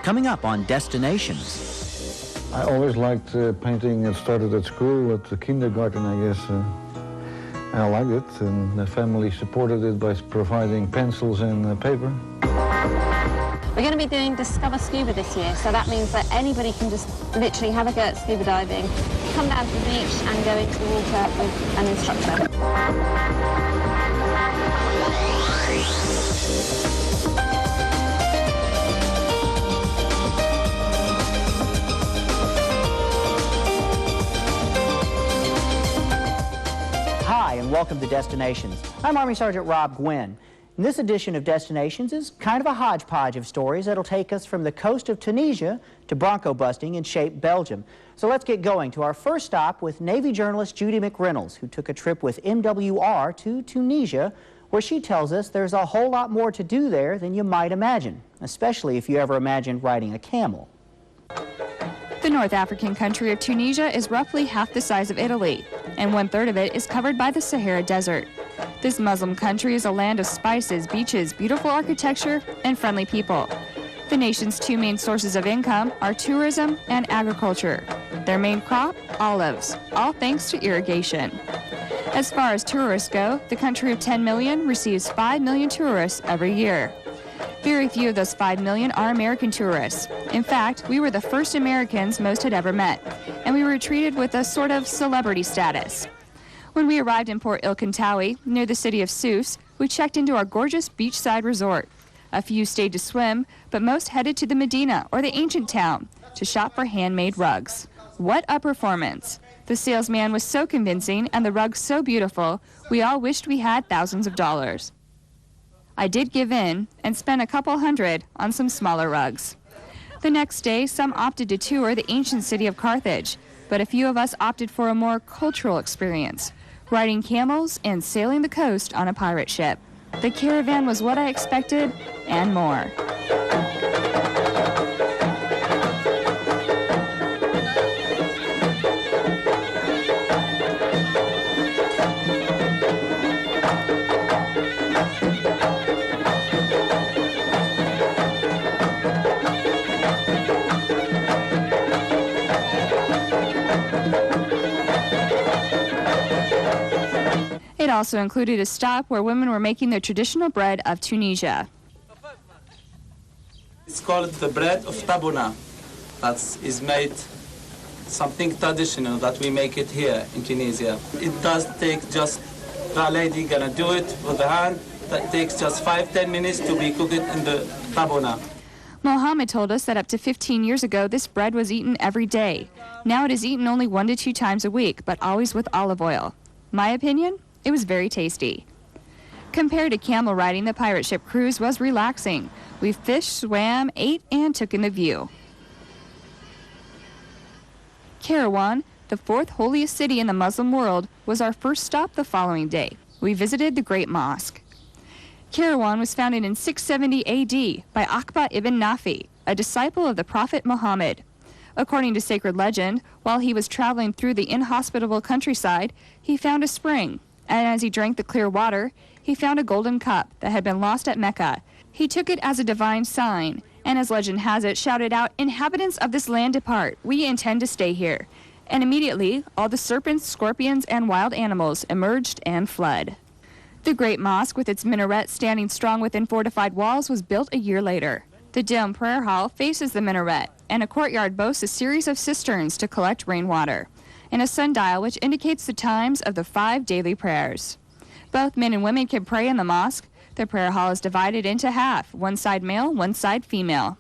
Coming up on Destinations. I always liked painting. It started at school, at the kindergarten, I guess. I liked it, and the family supported it by providing pencils and paper. We're going to be doing Discover Scuba this year, so that means that anybody can just literally have a go at scuba diving, come down to the beach and go into the water with an instructor. Hi, and welcome to Destinations. I'm Army Sergeant Rob Gwin. And this edition of Destinations is kind of a hodgepodge of stories that'll take us from the coast of Tunisia to bronco busting in Shape, Belgium. So let's get going to our first stop with Navy journalist Judy McReynolds, who took a trip with MWR to Tunisia, where she tells us there's a whole lot more to do there than you might imagine, especially if you ever imagined riding a camel. The North African country of Tunisia is roughly half the size of Italy, and 1/3 of it is covered by the Sahara Desert. This Muslim country is a land of spices, beaches, beautiful architecture, and friendly people. The nation's two main sources of income are tourism and agriculture. Their main crop, olives, all thanks to irrigation. As far as tourists go, the country of 10 million receives 5 million tourists every year. Very few of those 5 million are American tourists. In fact, we were the first Americans most had ever met, and we were treated with a sort of celebrity status. When we arrived in Port El Kantawi, near the city of Sousse, we checked into our gorgeous beachside resort. A few stayed to swim, but most headed to the Medina, or the ancient town, to shop for handmade rugs. What a performance! The salesman was so convincing and the rugs so beautiful, we all wished we had thousands of dollars. I did give in and spent a couple hundred on some smaller rugs. The next day, some opted to tour the ancient city of Carthage, but a few of us opted for a more cultural experience, riding camels and sailing the coast on a pirate ship. The caravan was what I expected and more. It also included a stop where women were making their traditional bread of Tunisia. It's called the bread of tabuna. That is made something traditional that we make it here in Tunisia. It does take just, the lady gonna do it with the hand. That takes just 5-10 minutes to be cooked in the tabuna. Mohammed told us that up to 15 years ago, this bread was eaten every day. Now it is eaten only 1 to 2 times a week, but always with olive oil. My opinion? It was very tasty. Compared to camel riding, the pirate ship cruise was relaxing. We fished, swam, ate, and took in the view. Kairouan, the 4th holiest city in the Muslim world, was our first stop the following day. We visited the Great Mosque. Kairouan was founded in 670 AD by Aqba ibn Nafi, a disciple of the Prophet Muhammad. According to sacred legend, while he was traveling through the inhospitable countryside, he found a spring. And as he drank the clear water, he found a golden cup that had been lost at Mecca. He took it as a divine sign, and as legend has it, shouted out, "Inhabitants of this land depart, we intend to stay here." And immediately, all the serpents, scorpions, and wild animals emerged and fled. The Great Mosque, with its minaret standing strong within fortified walls, was built a year later. The Dome prayer hall faces the minaret, and a courtyard boasts a series of cisterns to collect rainwater, and a sundial which indicates the times of the 5 daily prayers. Both men and women can pray in the mosque. The prayer hall is divided into half, one side male, one side female.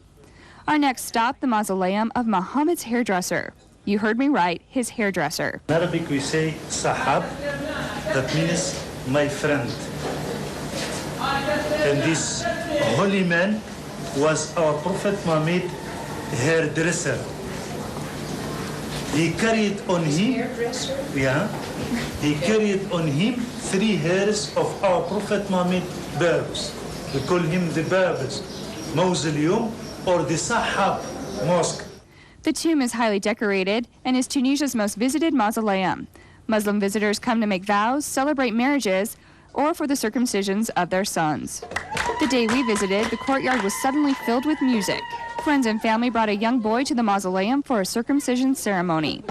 Our next stop, the mausoleum of Muhammad's hairdresser. You heard me right, his hairdresser. In Arabic we say sahab, that means my friend. And this holy man was our Prophet Muhammad hairdresser. He carried on him, he carried on him 3 hairs of our Prophet Muhammad barbs. We call him the Barbs Mausoleum or the Sahab Mosque. The tomb is highly decorated and is Tunisia's most visited mausoleum. Muslim visitors come to make vows, celebrate marriages, or for the circumcisions of their sons. The day we visited, the courtyard was suddenly filled with music. Friends and family brought a young boy to the mausoleum for a circumcision ceremony.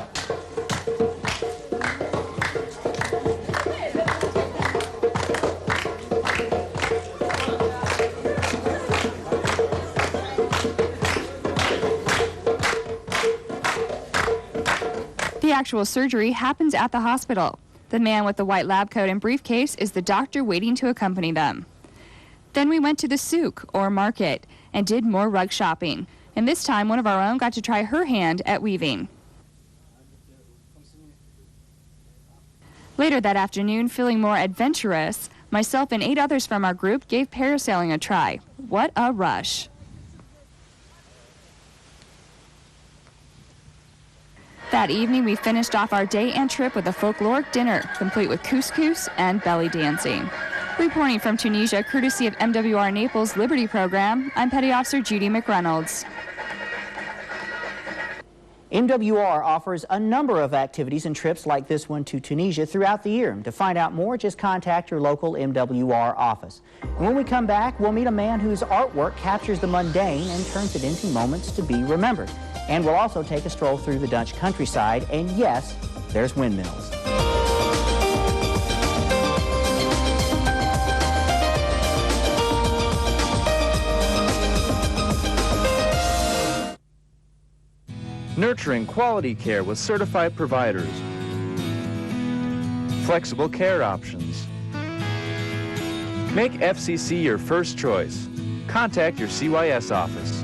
The actual surgery happens at the hospital. The man with the white lab coat and briefcase is the doctor waiting to accompany them. Then we went to the souk, or market, and did more rug shopping. And this time, one of our own got to try her hand at weaving. Later that afternoon, feeling more adventurous, myself and 8 others from our group gave parasailing a try. What a rush. That evening, we finished off our day and trip with a folkloric dinner, complete with couscous and belly dancing. Reporting from Tunisia, courtesy of MWR Naples Liberty Program, I'm Petty Officer Judy McReynolds. MWR offers a number of activities and trips like this one to Tunisia throughout the year. To find out more, just contact your local MWR office. And when we come back, we'll meet a man whose artwork captures the mundane and turns it into moments to be remembered. And we'll also take a stroll through the Dutch countryside, and yes, there's windmills. Nurturing quality care with certified providers. Flexible care options. Make FCC your first choice. Contact your CYS office.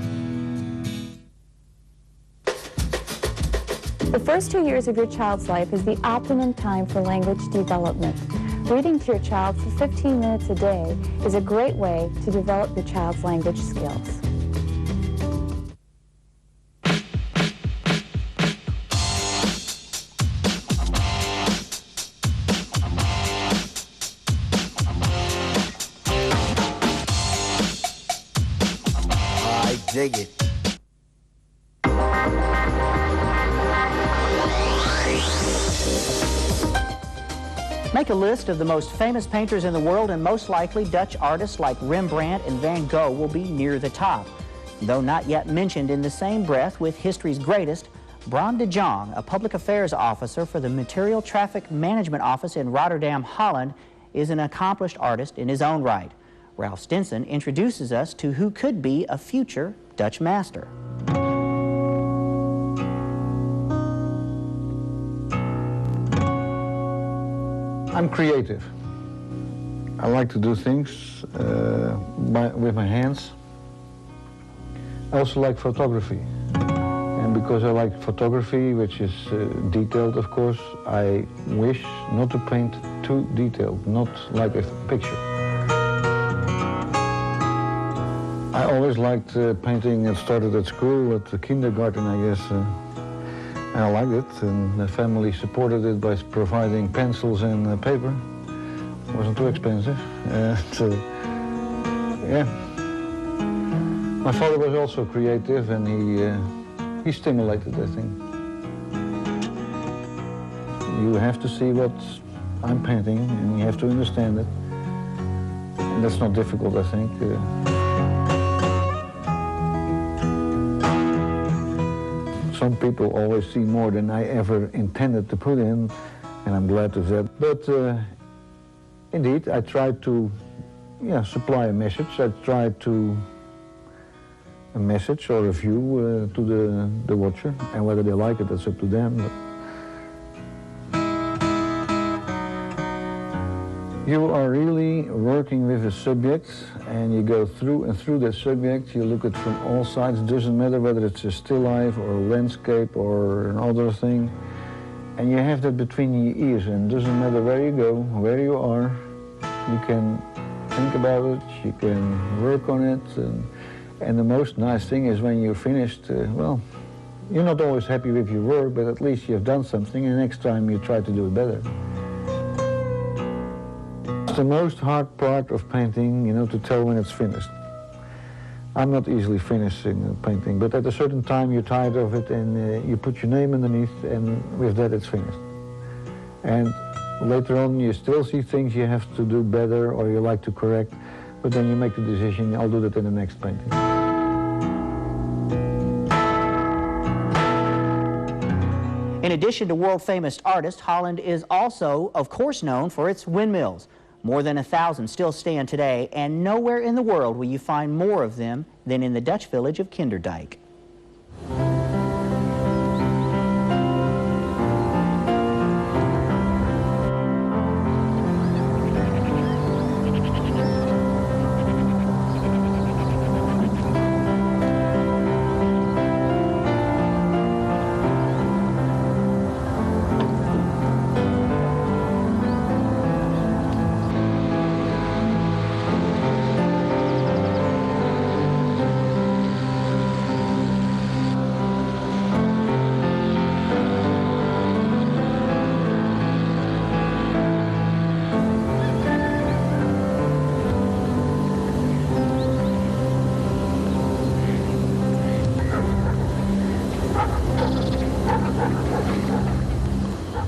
The first 2 years of your child's life is the optimum time for language development. Reading to your child for 15 minutes a day is a great way to develop your child's language skills. I dig it. Make a list of the most famous painters in the world, and most likely Dutch artists like Rembrandt and Van Gogh will be near the top. Though not yet mentioned in the same breath with history's greatest, Bram Dejong, a public affairs officer for the Material Traffic Management Office in Rotterdam, Holland, is an accomplished artist in his own right. Ralph Stinson introduces us to who could be a future Dutch master. I'm creative. I like to do things with my hands. I also like photography. And because I like photography, which is detailed, of course, I wish not to paint too detailed, not like a picture. I always liked painting. It started at school, at the kindergarten, I guess. And I liked it, and the family supported it by providing pencils and paper. It wasn't too expensive. Yeah. My father was also creative, and he stimulated that thing. You have to see what I'm painting, and you have to understand it. And that's not difficult, I think. Some people always see more than I ever intended to put in, and I'm glad of that. But indeed, I try to supply a message. I try to a message or a view to the watcher, and whether they like it, that's up to them. But you are really working with a subject, and you go through and through that subject. You look at it from all sides. It doesn't matter whether it's a still life or a landscape or another thing. And you have that between your ears, and it doesn't matter where you go, where you are. You can think about it, you can work on it. And the most nice thing is when you're finished, well, you're not always happy with your work, but at least you've done something, and next time you try to do it better. The most hard part of painting, to tell when it's finished. I'm not easily finishing a painting, but at a certain time you're tired of it, and you put your name underneath, and with that it's finished. And later on you still see things you have to do better or you like to correct, but then you make the decision, I'll do that in the next painting. addition to world-famous artists, Holland is also, of course, known for its windmills. More than 1,000 still stand today, and nowhere in the world will you find more of them than in the Dutch village of Kinderdijk.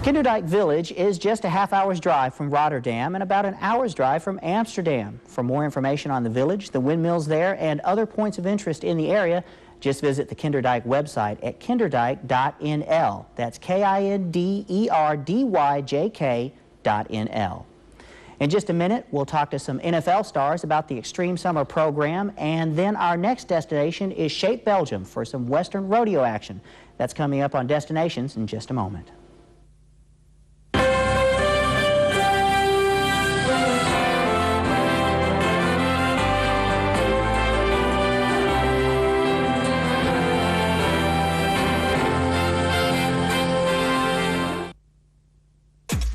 Kinderdijk Village is just a half-hour's drive from Rotterdam and about an hour's drive from Amsterdam. For more information on the village, the windmills there, and other points of interest in the area, just visit the Kinderdijk website at kinderdijk.nl. That's KINDERDYJK.nl. In just a minute, we'll talk to some NFL stars about the Extreme Summer program, and then our next destination is Shape, Belgium for some Western rodeo action. That's coming up on Destinations in just a moment.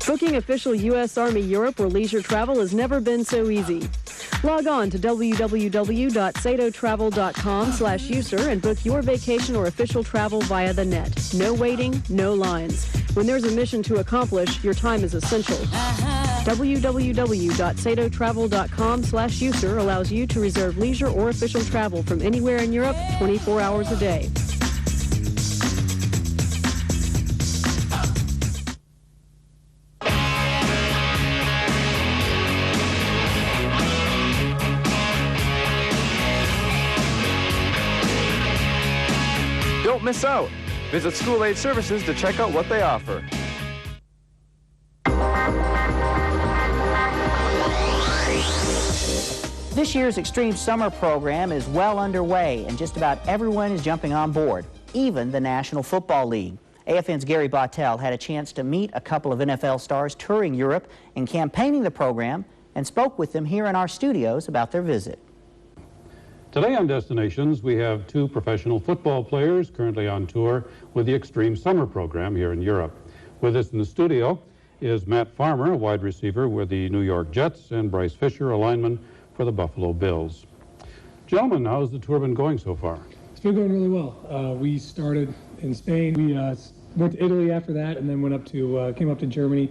Booking official U.S. Army Europe or leisure travel has never been so easy. Log on to www.satotravel.com/user and book your vacation or official travel via the net. No waiting, no lines. When there's a mission to accomplish, your time is essential. www.satotravel.com/user allows you to reserve leisure or official travel from anywhere in Europe 24 hours a day. Don't miss out. Visit School Aid Services to check out what they offer. This year's Extreme Summer program is well underway, and just about everyone is jumping on board, even the National Football League. AFN's Gary Bautell had a chance to meet a couple of NFL stars touring Europe and campaigning the program, and spoke with them here in our studios about their visit. Today on Destinations, we have two professional football players currently on tour with the Extreme Summer program here in Europe. With us in the studio is Matt Farmer, a wide receiver with the New York Jets, and Brice Fischer, a lineman for the Buffalo Bills. Gentlemen, how's the tour been going so far? It's been going really well. We started in Spain. We went to Italy after that, and then came up to Germany,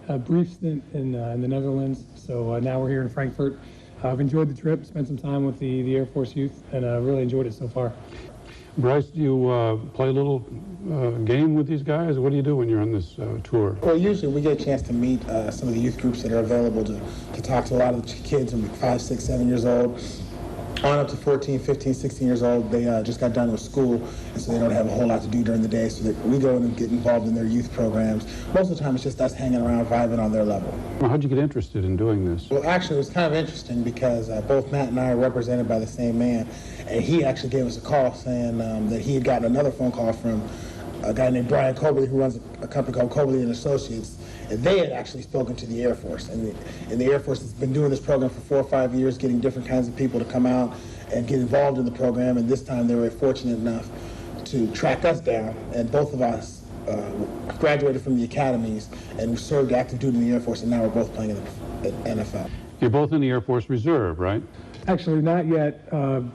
a brief stint in the Netherlands. So now we're here in Frankfurt. I've enjoyed the trip, spent some time with the Air Force youth, and really enjoyed it so far. Brice, do you play a little game with these guys? What do you do when you're on this tour? Well, usually we get a chance to meet some of the youth groups that are available to talk to a lot of the kids from 5, 6, 7 years old, on up to 14, 15, 16 years old. They just got done with school, and so they don't have a whole lot to do during the day, so that we go in and get involved in their youth programs. Most of the time it's just us hanging around, vibing on their level. Well, how'd you get interested in doing this? Well, actually, it was kind of interesting because both Matt and I are represented by the same man, and he actually gave us a call saying that he had gotten another phone call from a guy named Brian Cobley, who runs a company called Cobley & Associates, and they had actually spoken to the Air Force. And the Air Force has been doing this program for 4 or 5 years, getting different kinds of people to come out and get involved in the program, and this time they were fortunate enough to track us down, and both of us graduated from the academies and served active duty in the Air Force, and now we're both playing in the NFL. You're both in the Air Force Reserve, right? Actually, not yet.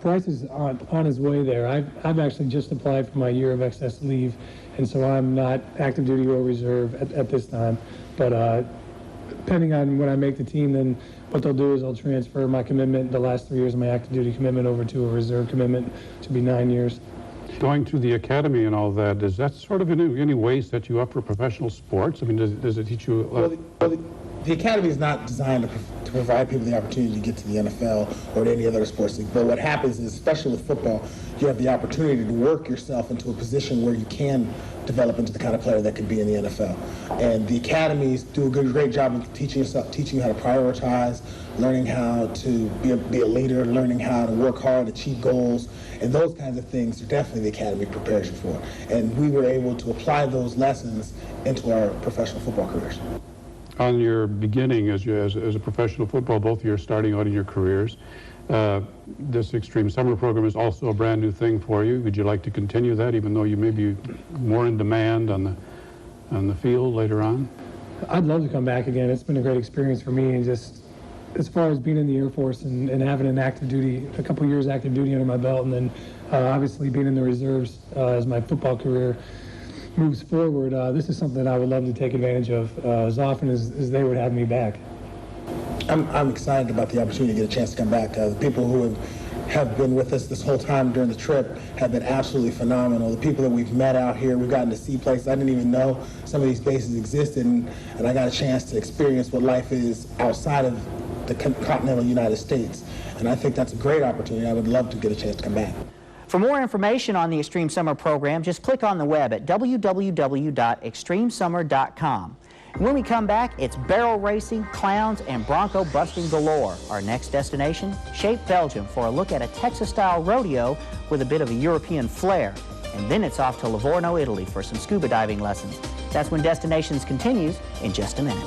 Brice is on his way there. I've actually just applied for my year of excess leave, and so I'm not active duty or reserve at this time. But depending on when I make the team, then what they'll do is I'll transfer my commitment, the last 3 years of my active duty commitment, over to a reserve commitment, to be 9 years. Going to the academy and all that, does that sort of in any way set you up for professional sports? I mean, does it teach you? the academy is not designed to provide people the opportunity to get to the NFL or to any other sports league. But what happens is, especially with football, you have the opportunity to work yourself into a position where you can develop into the kind of player that could be in the NFL. And the academies do a great job of teaching you how to prioritize, learning how to be a leader, learning how to work hard, achieve goals, and those kinds of things are definitely the academy prepares you for. And we were able to apply those lessons into our professional football careers. On your beginning as a professional football, both of you are starting out in your careers. This Extreme Summer Program is also a brand new thing for you. Would you like to continue that, even though you may be more in demand on the field later on? I'd love to come back again. It's been a great experience for me, and just as far as being in the Air Force and having an active duty, a couple years active duty under my belt, and then obviously being in the reserves as my football career moves forward, this is something that I would love to take advantage of as often as they would have me back. I'm excited about the opportunity to get a chance to come back. The people who have been with us this whole time during the trip have been absolutely phenomenal. The people that we've met out here, we've gotten to see places I didn't even know some of these bases existed, and I got a chance to experience what life is outside of the continental United States. And I think that's a great opportunity. I would love to get a chance to come back. For more information on the Extreme Summer Program, just click on the web at www.extremesummer.com. And when we come back, it's barrel racing, clowns, and bronco busting galore. Our next destination, Shape, Belgium, for a look at a Texas-style rodeo with a bit of a European flair. And then it's off to Livorno, Italy for some scuba diving lessons. That's when Destinations continues in just a minute.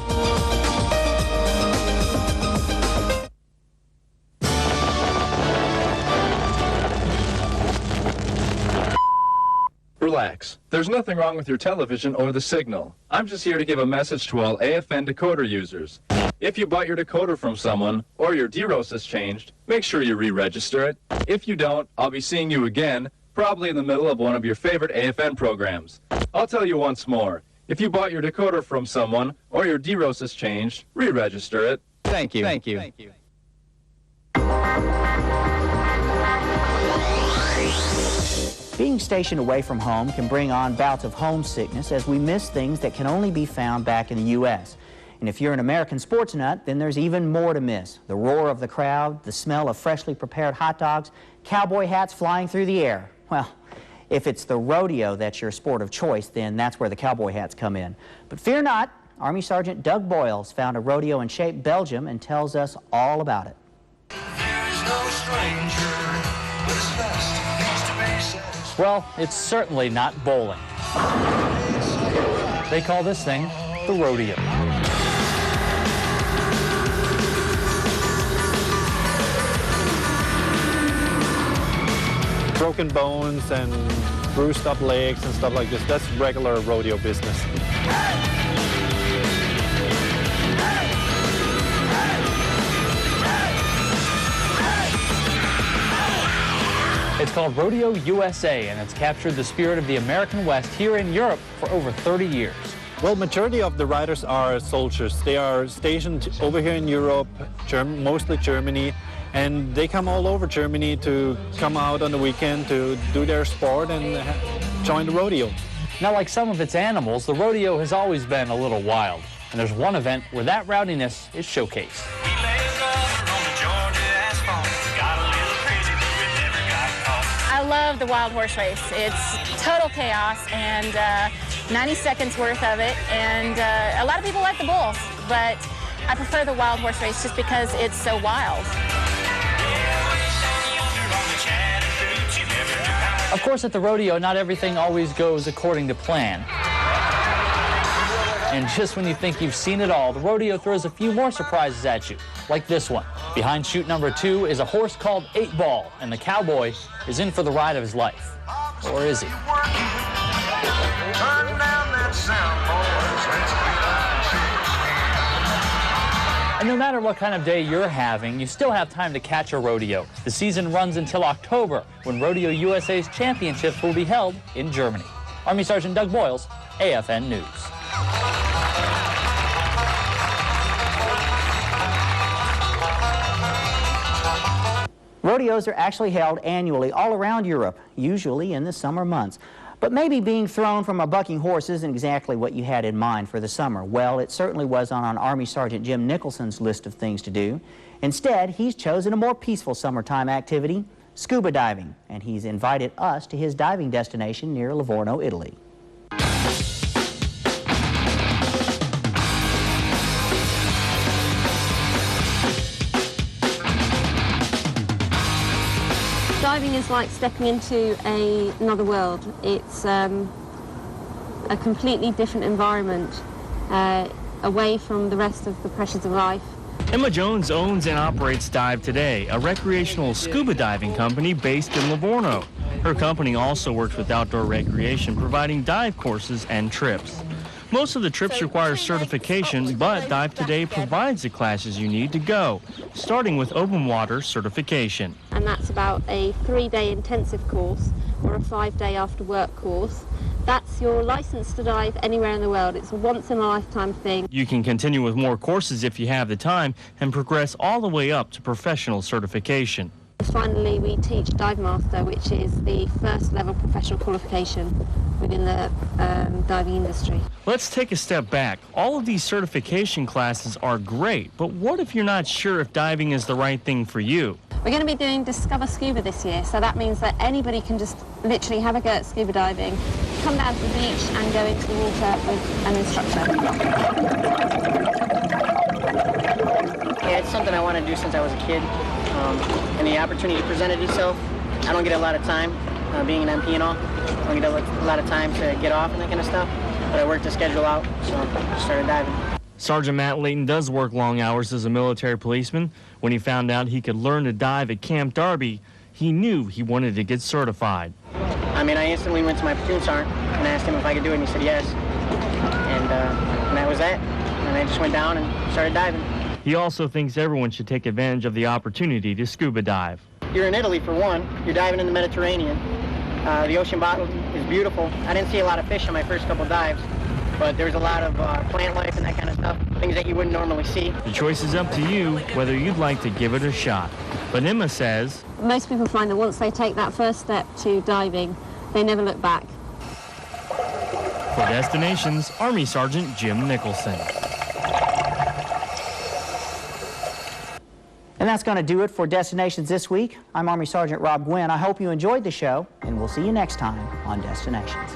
Relax. There's nothing wrong with your television or the signal. I'm just here to give a message to all AFN decoder users. If you bought your decoder from someone, or your DROS has changed, make sure you re-register it. If you don't, I'll be seeing you again, probably in the middle of one of your favorite AFN programs. I'll tell you once more. If you bought your decoder from someone, or your DROS has changed, re-register it. Thank you. Thank you. Thank you. Being stationed away from home can bring on bouts of homesickness as we miss things that can only be found back in the U.S. And if you're an American sports nut, then there's even more to miss. The roar of the crowd, the smell of freshly prepared hot dogs, cowboy hats flying through the air. Well, if it's the rodeo that's your sport of choice, then that's where the cowboy hats come in. But fear not, Army Sergeant Doug Boyles found a rodeo in Shape, Belgium, and tells us all about it. There is no stranger, but it's best to be satisfied. Well, it's certainly not bowling. They call this thing the rodeo. Broken bones and bruised up legs and stuff like this, that's regular rodeo business. It's called Rodeo USA, and it's captured the spirit of the American West here in Europe for over 30 years. Well, majority of the riders are soldiers. They are stationed over here in Europe, mostly Germany, and they come all over Germany to come out on the weekend to do their sport and join the rodeo. Now, like some of its animals, the rodeo has always been a little wild, and there's one event where that rowdiness is showcased. I love the wild horse race. It's total chaos and 90 seconds worth of it, and a lot of people like the bulls, but I prefer the wild horse race just because it's so wild. Of course, at the rodeo, not everything always goes according to plan. And just when you think you've seen it all, the rodeo throws a few more surprises at you, like this one. Behind chute number 2 is a horse called 8 Ball, and the cowboy is in for the ride of his life. Or is he? And no matter what kind of day you're having, you still have time to catch a rodeo. The season runs until October, when Rodeo USA's championships will be held in Germany. Army Sergeant Doug Boyles, AFN News. Rodeos are actually held annually all around Europe, usually in the summer months. But maybe being thrown from a bucking horse isn't exactly what you had in mind for the summer. Well, it certainly was on Army Sergeant Jim Nicholson's list of things to do. Instead, he's chosen a more peaceful summertime activity, scuba diving, and he's invited us to his diving destination near Livorno, Italy. Diving is like stepping into another world. It's a completely different environment, away from the rest of the pressures of life. Emma Jones owns and operates Dive Today, a recreational scuba diving company based in Livorno. Her company also works with outdoor recreation, providing dive courses and trips. Most of the trips require certification, but Dive Today provides the classes you need to go, starting with open water certification. And that's about a 3-day intensive course or a 5-day after work course. That's your license to dive anywhere in the world. It's a once-in-a-lifetime thing. You can continue with more courses if you have the time and progress all the way up to professional certification. Finally, we teach Dive Master, which is the first level professional qualification within the diving industry. Let's take a step back. All of these certification classes are great, but what if you're not sure if diving is the right thing for you? We're going to be doing Discover Scuba this year, so that means that anybody can just literally have a go at scuba diving, come down to the beach and go into the water with an instructor. Yeah, it's something I want to do since I was a kid, and the opportunity presented itself. I don't get a lot of time, being an MP and all. I don't get a lot of time to get off and that kind of stuff, but I worked the schedule out, so I started diving. Sergeant Matt Layton does work long hours as a military policeman. When he found out he could learn to dive at Camp Darby, he knew he wanted to get certified. I mean, I instantly went to my platoon sergeant and asked him if I could do it, and he said yes. And that was that. And I just went down and started diving. He also thinks everyone should take advantage of the opportunity to scuba dive. You're in Italy, for one. You're diving in the Mediterranean. The ocean bottom is beautiful. I didn't see a lot of fish on my first couple dives, but there's a lot of plant life and that kind of stuff, things that you wouldn't normally see. The choice is up to you whether you'd like to give it a shot. But Emma says, most people find that once they take that first step to diving, they never look back. For Destinations, Army Sergeant Jim Nicholson. And that's going to do it for Destinations this week. I'm Army Sergeant Rob Gwin. I hope you enjoyed the show, and we'll see you next time on Destinations.